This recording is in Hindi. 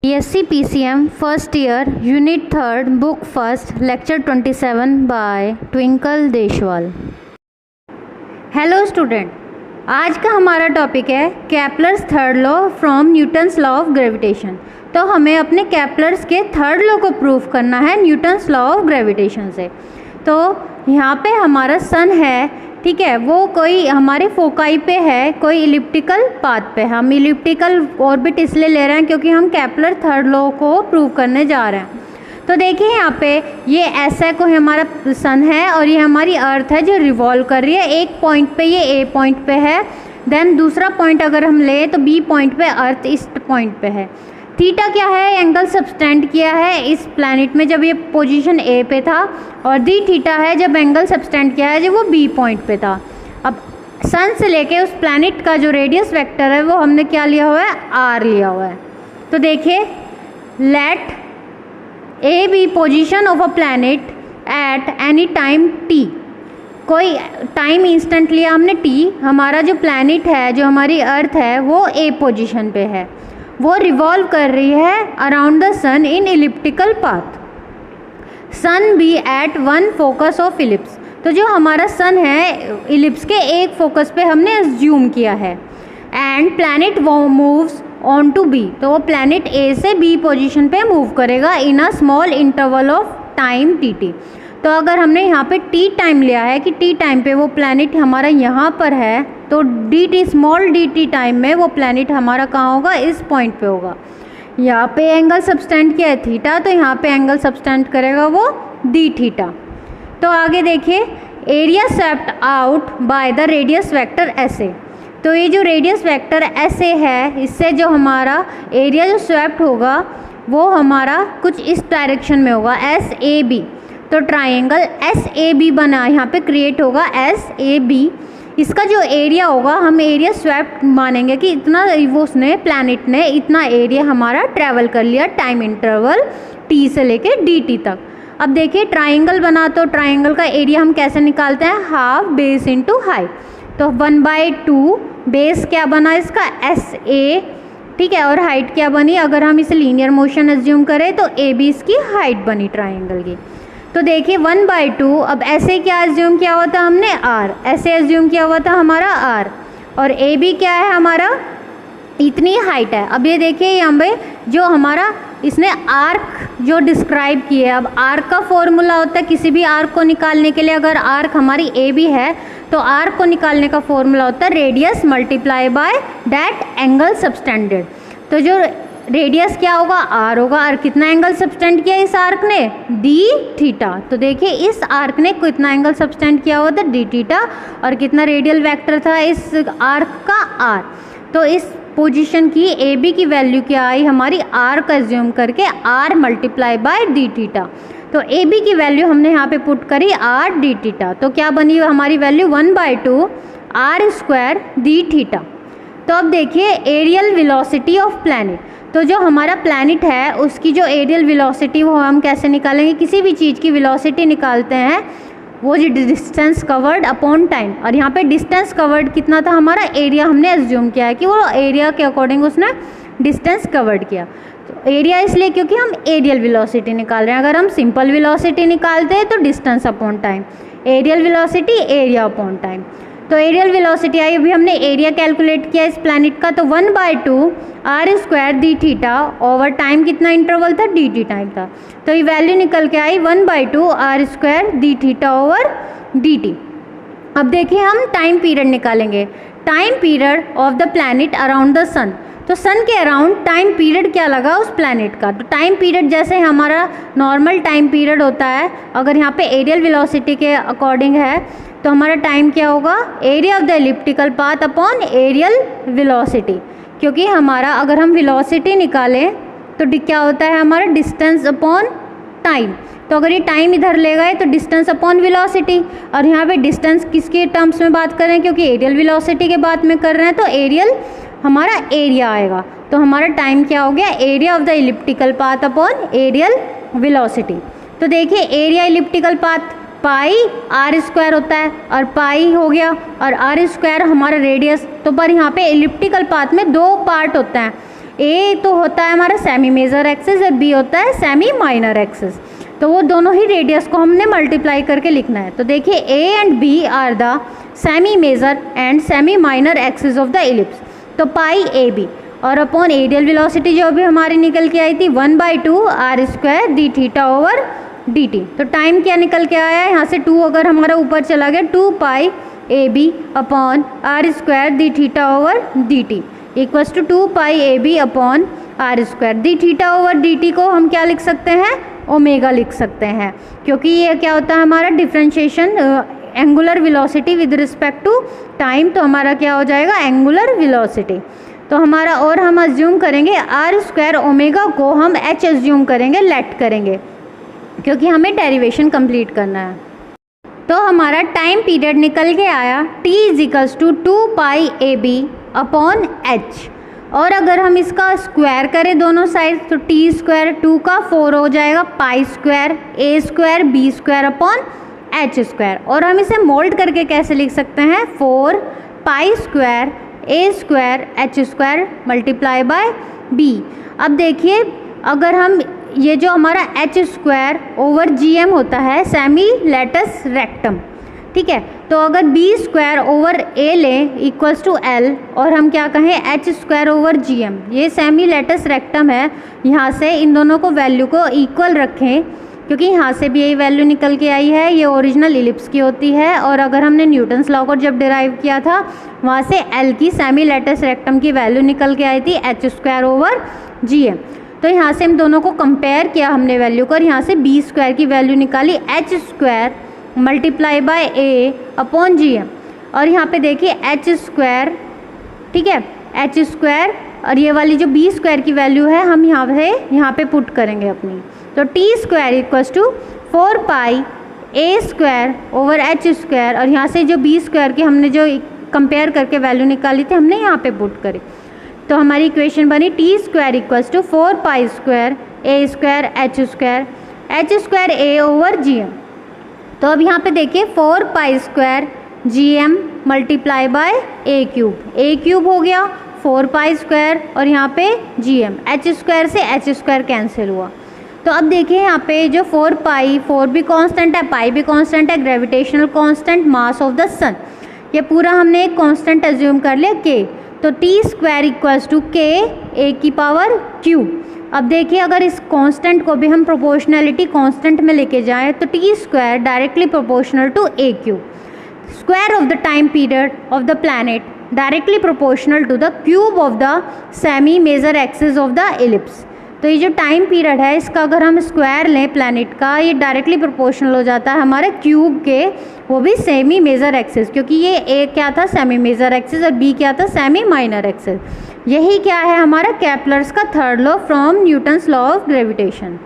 BSc PCM first year unit 3 book first lecture 27 by Twinkle Deshwal. Hello student, आज का हमारा टॉपिक है Kepler's third law from Newton's law of gravitation. तो हमें अपने केपलर्स के थर्ड लॉ को प्रूव करना है न्यूटन्स लॉ ऑफ ग्रेविटेशन से। तो यहाँ पे हमारा सन है, ठीक है, वो कोई हमारे फोकाई पे है, कोई इलिप्टिकल पाथ पे। हम इलिप्टिकल ऑर्बिट इसलिए ले रहे हैं क्योंकि हम केपलर थर्ड लॉ को प्रूव करने जा रहे हैं। तो देखिए यहाँ पे ये ऐसा कोई हमारा सन है और ये हमारी अर्थ है जो रिवॉल्व कर रही है। एक पॉइंट पे ये ए पॉइंट पे है, देन दूसरा पॉइंट अगर हम लें तो बी पॉइंट पे अर्थ इस पॉइंट पे है। थीटा क्या है? एंगल सबस्टेंड किया है इस प्लैनेट में जब ये पोजीशन ए पे था, और डी थीटा है जब एंगल सबस्टेंड किया है जब वो बी पॉइंट पे था। अब सन से लेके उस प्लैनेट का जो रेडियस वेक्टर है वो हमने क्या लिया हुआ है? आर लिया हुआ है। तो देखिए, let A be position of a planet at any time T. कोई टाइम इंस्टेंट लिया हमने टी। हमारा जो प्लैनेट है, जो हमारी अर्थ है, वो ए पोजीशन पे है, वो रिवॉल्व कर रही है around the sun in elliptical path. Sun be at one focus of ellipse. तो जो हमारा सन है इलिप्स के एक फोकस पे हमने एज्यूम किया है। And planet moves on to B. तो वो प्लैनेट ए से बी पोजीशन पे मूव करेगा in a small interval of time T T. तो अगर हमने यहाँ पे टी टाइम लिया है कि टी टाइम पे वो प्लैनेट हमारा यहाँ पर है, तो D T small D T time में वो प्लैनेट हमारा कहाँ होगा? इस पॉइंट पे होगा। यहाँ पे एंगल सबस्टेंड किया है थीटा, तो यहाँ पे एंगल सबस्टेंड करेगा वो डी थीटा। तो आगे देखिए, area swept out by the radius vector ऐसे। तो ये जो रेडियस वेक्टर ऐसे है, इससे जो हमारा एरिया जो स्वेप्ट होगा वो हमारा कुछ इस डायरेक्शन में होगा, एस ए बी। तो ट्राइंगल एस ए बी बना यहाँ पे क्रिएट होगा, एस ए बी। इसका जो एरिया होगा हम एरिया स्वेप्ट मानेंगे कि इतना वो उसने प्लैनेट ने इतना एरिया हमारा ट्रैवल कर लिया टाइम इंटरवल टी से लेके डी टी तक। अब देखिए, ट्राइंगल बना तो ट्राइंगल का एरिया हम कैसे निकालते हैं? Half base into height. तो 1/2 बेस क्या बना इसका? एस ए, ठीक है, और हाइट क्या बनी? अगर हम इसे लीनियर मोशन एज्यूम करें तो ए बी इसकी हाइट बनी ट्राइंगल की। तो देखिए 1/2, अब ऐसे क्या एज्यूम किया हुआ था हमने? आर। ऐसे एज्यूम किया हुआ था हमारा आर, और ए बी क्या है हमारा? इतनी हाइट है। अब ये देखिए यहाँ पे जो हमारा इसने आर्क जो डिस्क्राइब किया है, अब आर्क का फॉर्मूला होता है किसी भी आर्क को निकालने के लिए। अगर आर्क हमारी ए बी है तो आर्क को निकालने का फॉर्मूला होता है radius multiply by that angle subtended. तो जो रेडियस क्या होगा? आर होगा, और कितना एंगल सबस्टेंड किया इस आर्क ने? D theta. तो देखिए इस आर्क ने कितना एंगल सबस्टेंड किया हुआ था? D theta. और कितना रेडियल वेक्टर था इस आर्क का? आर। तो इस पोजीशन की ए बी की वैल्यू क्या आई हमारी? आर का एज्यूम करके R multiply by d theta. तो ए बी की वैल्यू हमने यहाँ पे पुट करी आर डी थीटा। तो क्या बनी हमारी value? 1/2 R square D theta. तो अब देखिए एरियल वेलोसिटी ऑफ प्लैनेट। तो जो हमारा प्लैनेट है उसकी जो एरियल वेलोसिटी वो हम कैसे निकालेंगे? किसी भी चीज़ की वेलोसिटी निकालते हैं वो जो डिस्टेंस कवर्ड अपॉन टाइम। और यहाँ पे डिस्टेंस कवर्ड कितना था हमारा? एरिया हमने एज्यूम किया है कि वो एरिया के अकॉर्डिंग उसने डिस्टेंस कवर्ड किया। तो एरिया इसलिए क्योंकि हम एरियल वेलोसिटी निकाल रहे हैं। अगर हम सिंपल वेलोसिटी निकालते हैं तो distance upon time, areal velocity area upon time. तो एरियल वेलोसिटी आई, अभी हमने एरिया कैलकुलेट किया इस प्लैनेट का, तो 1/2 R square D theta over time कितना इंटरवल था? डी टी टाइम था। तो ये वैल्यू निकल के आई 1/2 R square D theta over D T. अब देखिए हम टाइम पीरियड निकालेंगे, time period of the planet around the sun. तो सन के अराउंड टाइम पीरियड क्या लगा उस प्लैनेट का? तो टाइम पीरियड जैसे हमारा नॉर्मल टाइम पीरियड होता है, अगर यहाँ पे एरियल वेलोसिटी के अकॉर्डिंग है तो हमारा टाइम क्या होगा? Area of the elliptical path upon areal velocity. क्योंकि हमारा अगर हम वेलोसिटी निकालें तो क्या होता है हमारा? Distance upon time. तो अगर ये टाइम इधर ले गए तो डिस्टेंस अपॉन वेलोसिटी, और यहाँ पे डिस्टेंस किसके टर्म्स में बात कर रहे हैं? क्योंकि एरियल वेलोसिटी के बात में कर रहे हैं, तो एरियल हमारा एरिया आएगा। तो हमारा टाइम क्या हो गया? Area of the elliptical path upon areal velocity. तो देखिए area elliptical path pi R square होता है, और पाई हो गया, और आर स्क्वायर हमारा रेडियस। तो पर यहाँ पे इलिप्टिकल पाथ में दो पार्ट होता है, ए तो होता है हमारा सेमी मेजर एक्सिस और बी होता है सेमी माइनर एक्सिस, तो वो दोनों ही रेडियस को हमने मल्टीप्लाई करके लिखना है। तो देखिए A and B are the semi major and semi minor axis of the ellipse, तो पाई ए बी और अपॉन एडियल वेलोसिटी जो भी हमारी निकल के आई थी 1/2 R square D theta over D T. तो टाइम क्या निकल के आया है, यहाँ से 2 अगर हमारा ऊपर चला गया 2 pi A B upon R square D theta over D T equals to 2 pi A B upon R square. D theta over D T को हम क्या लिख सकते हैं, ओमेगा लिख सकते हैं, क्योंकि ये क्या होता है हमारा differentiation angular velocity with respect to time, तो हमारा क्या हो जाएगा एंगुलर वेलोसिटी। तो हमारा और हम अज्यूम करेंगे आर स्क्वायर ओमेगा को हम एच अज्यूम करेंगे, लेट करेंगे, क्योंकि हमें डेरिवेशन कंप्लीट करना है। तो हमारा टाइम पीरियड निकल के आया t is equals to 2 pi A B upon H, और अगर हम इसका स्क्वायर करें दोनों साइड तो टी स्क्वायर 2 का 4 हो जाएगा pi square A square B square upon H square, और हम इसे मोल्ड करके कैसे लिख सकते हैं 4 pi square A square H square multiply by B. अब देखिए अगर हम ये जो हमारा H square over G M होता है सेमी लेटस रेक्टम, ठीक है, तो अगर बी स्क्वायर ओवर ए लें इक्वल्स टू एल और हम क्या कहें H square over G M, ये सेमी लेटस रेक्टम है, यहाँ से इन दोनों को वैल्यू को इक्वल रखें, क्योंकि यहाँ से भी यही वैल्यू निकल के आई है, ये ओरिजिनल इलिप्स की होती है, और अगर हमने न्यूटन्स लॉ को जब डिराइव किया था वहाँ से एल की सेमी लेटस रेक्टम की वैल्यू निकल के आई थी H square over G M. तो यहाँ से हम दोनों को कंपेयर किया हमने वैल्यू को, और यहाँ से बी स्क्वायर की वैल्यू निकाली H square multiply by A upon G M, और यहाँ पे देखिए एच स्क्वायर, ठीक है, एच स्क्वायर और ये वाली जो बी स्क्वायर की वैल्यू है हम यहाँ पे पुट करेंगे अपनी, तो T square equals to 4 pi A square over H square, और यहाँ से जो बी स्क्वायर की हमने जो कंपेयर करके वैल्यू निकाली थी हमने यहाँ पे पुट करी, तो हमारी इक्वेशन बनी T square equals to 4 pi square A square H square A over G M. तो अब यहाँ पे देखिए 4 pi square G M multiply by A cube हो गया 4 पाई स्क्वायर, और यहाँ पे जी एम एच स्क्वायर से एच स्क्वायर कैंसिल हुआ। तो अब देखिए यहाँ पे जो 4 पाई, 4 भी कांस्टेंट है, पाई भी कांस्टेंट है, gravitational constant, mass of the sun, ये पूरा हमने एक कांस्टेंट एज्यूम कर लिया के, तो टी स्क्वायर इक्वल्स टू के ए की पावर क्यू। अब देखिए अगर इस कांस्टेंट को भी हम प्रोपोर्शनैलिटी कांस्टेंट में लेके जाएं तो T square directly proportional to A cube, square of the time period of the planet directly proportional to the cube of the semi major axis of the ellipse. तो ये जो टाइम पीरियड है इसका अगर हम स्क्वायर लें प्लैनेट का, ये डायरेक्टली प्रोपोर्शनल हो जाता है हमारे क्यूब के, वो भी सेमी मेजर एक्सिस, क्योंकि ये ए क्या था सेमी मेजर एक्सिस और बी क्या था सेमी माइनर एक्सिस। यही क्या है हमारा केपलर्स का third law from Newton's law of gravitation.